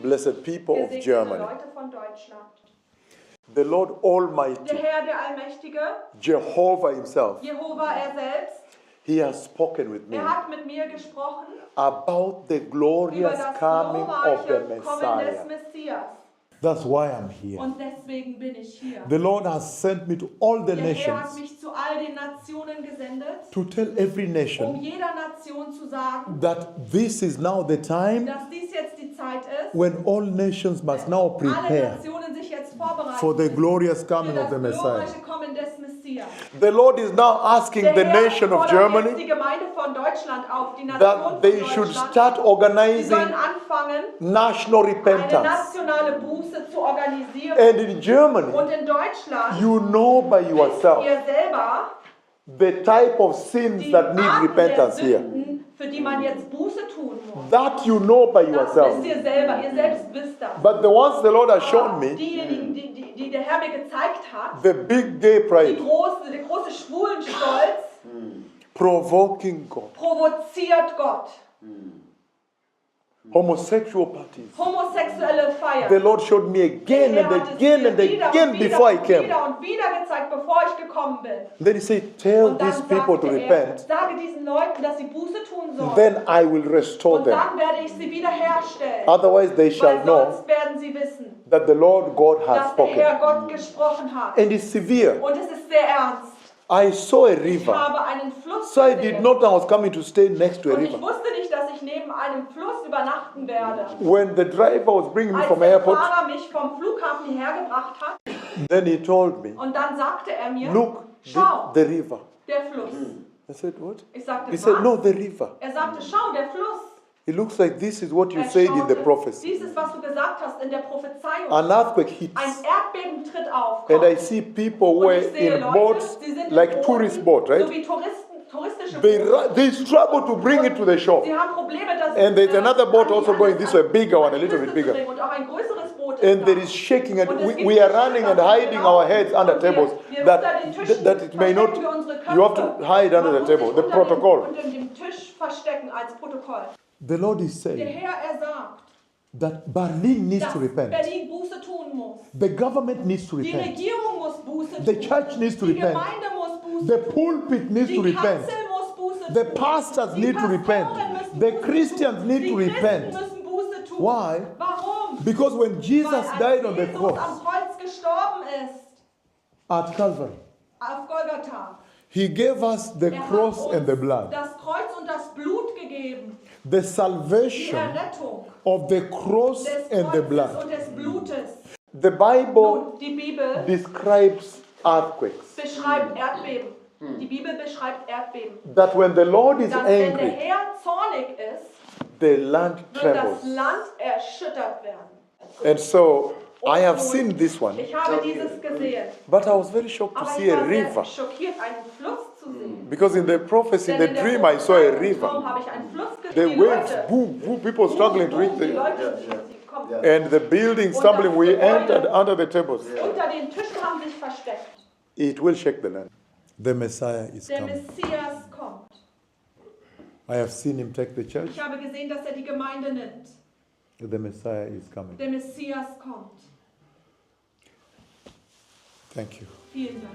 blessed people of Gesegnete Germany, Leute von Deutschland. the Lord Der Almighty, Herr, der Allmächtige, Jehovah himself, Jehova er selbst, he has spoken with me hat mit mir gesprochen about the über glorious das coming of the glorreiche Kommen des Messiah. Messias. That's why I'm here. Und deswegen bin ich hier. The Lord has sent me to all the Der Herr hat nations mich zu all den Nationen gesendet, to tell every nation jeder Nation zu sagen, that this is now the time dass dies jetzt die Zeit ist, when all nations must now alle prepare Nationen sich jetzt vorbereiten for the glorious für coming of das the Messiah. glorreiche Kommen des Messias. The Lord is now asking Der the Herr nation of fordert jetzt Germany die Gemeinde von Deutschland auf, die Nation that von they should Deutschland. start Sie organizing sollen anfangen, national eine repentance. nationale Buße zu organisieren. And in Germany, Und in Deutschland, you know by yourself ihr selber, the type of sins die that need Arten repentance der here. Sünden, für die man jetzt Buße tun muss. That you know by Das yourself. wisst ihr selber, ihr selbst wisst das. But the ones the Lord has shown me, Diejenigen, die der Herr mir gezeigt hat, the big gay pride, der große Schwulenstolz, provoking God, provoziert Gott. homosexual parties. Homosexuelle Feiern. The Lord showed me again and again and again before I came. Wieder und wieder gezeigt, bevor ich gekommen bin. Then he said, tell Und dann these people to sagte repent, sage diesen Leuten, dass sie Buße tun sollen. then I will restore Und them. dann werde ich sie wiederherstellen. Otherwise they shall Weil know sonst werden sie wissen, that the Lord God has dass der spoken. Herr Gott gesprochen hat. And it's severe. Und es ist sehr ernst. I saw a Ich river. habe einen Fluss So I gesehen. did not know I was coming to stay next to a Und ich river. wusste nicht, dass ich neben einem Fluss übernachten werde. When the driver was bringing me Als from the der airport, Fahrer mich vom Flughafen hierher gebracht hat, then he told me, und dann sagte er mir, look, schau, the river. der Fluss. I said, what? Ich sagte, He said, was? no, the river. Er sagte, schau, der Fluss. It looks like this is what you Er said in the schaute, prophecy. dies ist, was du gesagt hast in der Prophezeiung. An earthquake hits. Ein Erdbeben tritt auf. And I Kommt. see people who Und were ich sehe in Leute, boats, sie sind in like Booten, tourist boat, so right? wie touristische Boote. They struggle to bring it to the shore. Sie haben Probleme, das And there's another boat an die- also an going das- this way, bigger one, a an die little bit Küste zu bigger. bringen. Und auch ein größeres Boot ist And da. there is shaking, and Und es gibt we are Tische, running da and wir hiding our heads under und wir- tables wir that, unter den Tischen that it may not, verstecken wir unsere you have Köpfe. to hide under Man the muss table, sich the unter protocol. unter dem Tisch verstecken als Protokoll. The Lord is Der saying Herr, er sagt, that Berlin needs dass to repent. Berlin Buße tun muss. The government needs to Die repent. Regierung muss Buße tun. The church needs to Die repent. Gemeinde muss Buße The tun. pulpit needs to Die repent. Kanzel muss Buße The tun. pastors Die need to repent. Pastoren müssen The Buße Christians tun. need Die to Christen repent. müssen Buße tun. Why? Warum? Because when Jesus Weil als died on the Jesus cross am Kreuz gestorben ist, at Calvary, auf Golgatha, he gave us the er cross hat and the uns blood. das Kreuz und das Blut gegeben. The Die salvation Errettung of the cross des and the Kreuzes blood. und des Blutes. The Bible Nun, die Bibel describes earthquakes. beschreibt Erdbeben. Die Bibel beschreibt Erdbeben. That when the Lord is Dass wenn der angry, Herr zornig ist, the land wird das trembles. Land erschüttert werden. And so I have seen this one, Ich habe dieses gesehen. but I was very shocked to Aber see ich a war sehr river. schockiert, einen Fluss zu sehen. Because in the prophecy, in Denn the in der dream, I saw a Prophezeiung river. habe ich einen Fluss gesehen. The Die waves, Leute, boom, boom, people struggling to reach die the. Leute, sie kommen. And the building stumbling, we entered under the tables. Unter den Tischen haben sich versteckt. It will shake the land. The Messiah is Der coming. Messias kommt. I have seen him take the church. Ich habe gesehen, dass er die Gemeinde nimmt. The Messiah is coming. Der Messias kommt. Thank you. Vielen Dank.